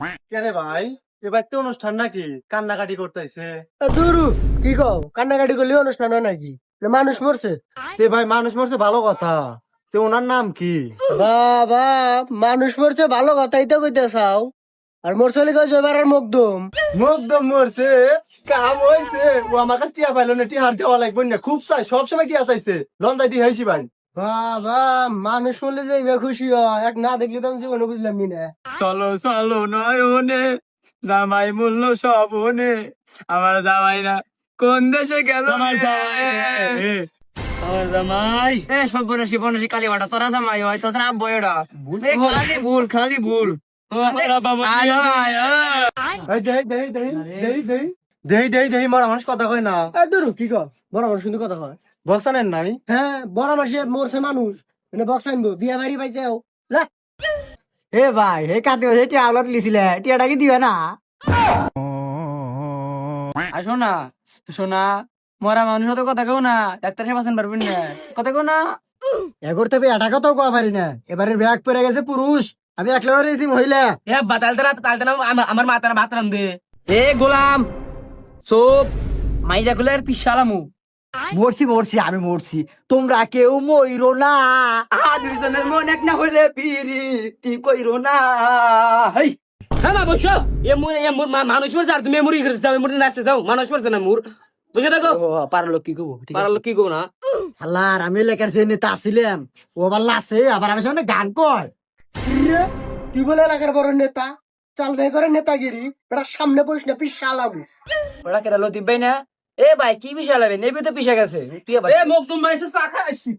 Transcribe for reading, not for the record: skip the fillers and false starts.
কেরে ভাই এবার তো অনুষ্ঠান নাকি কান্নাকাটি করতেছে? দুরু কি কও, কান্নাকাটি করলে অনুষ্ঠান হয় নাকি? না মানুষ মরছে? তে ভাই মানুষ মরছে ভালো কথা, তে ওনার নাম কি? বাবা, মানুষ মরছে ভালো কথাই তো কইতে চাও, আর মরছে হলে কই জয়বার আর মুকদম। মুগ্ধ মরছে, কাম হয়েছে। ও আমার কাছে টিয়া পাইলো না, টিহার দেওয়া লাগবে না, খুব চাই, সবসময় টিয়া চাইছে, লন্দাই দিয়ে হাইছি ভাই। বাবা, মানুষ মরলে যাইবে খুশি হয়, এক না দেখলে তো আমি জীবনে বুঝলাম না। চলো চলো নয়নে, জামাই মূল্য সবনে, আমার জামাই না কোন দেশে গেল আমার জামাই, আমার জামাই। এ সর্বনাশী বনশী কালীবাটা তোরা জামাই হয়, তোরা বয়ডা খালি ভুল এই দেই দেই দেই দেই দেই দেই দেই দেই মরা মানুষ কথা কয় না। দুরু কি কও, বড় মানুষ কিন্তু কথা কয়। বসানেন নাই? হ্যাঁ, বড় মানুষে মরছে মানুষ, মানে বক্স আনবো, বিয়া বাড়ি পাইছে এ ভাই হে কাতে হে টিয়া আওলাদ লিছিলে টিয়াটা কি দিবে না? আর শোনা শোনা, মরা মানুষ তো কথা কেউ না, ডাক্তার সাহেব আছেন পারবেন না, কথা কেউ না। এগর তবে এটা কথাও কওয়া পারি না, এবারে ব্যাগ পরে গেছে পুরুষ, আমি একলা রয়েছি মহিলা। এ তালতে না আমার মাতার ভাত রান দে। এ গোলাম সোপ মাইরা গুলো আর পিসালামু। মরছি মরছি আমি মরছি, তোমরা কেউ মইরো না, দুইজনের মন এক না হইলে পিরি কি কইরো না। হেই হ্যাঁ মা বসো, মানুষ মরছে আর তুমি মুড়ি খেতে আমি মুড়ি নাচতে যাও, মানুষ মরছে না মুর বুঝে দেখো। পারার লোক কি কব, পারার লোক কি কব না। আল্লাহ, আমি এলাকার যে নেতা আসিলাম, ও আবার লাসে, আবার আমি সামনে গান কয়। ইরে, তুই বলে এলাকার বড় নেতা, চাল ভাই করে নেতাগিরি, এটা সামনে পড়িস না, পিসালাম। ওরা কেন লতিফ ভাই না? এ ভাই কি পিসা লাগবে, নেবি তো পিসা গেছে তুই। মুখ তুমি চা খাইছি।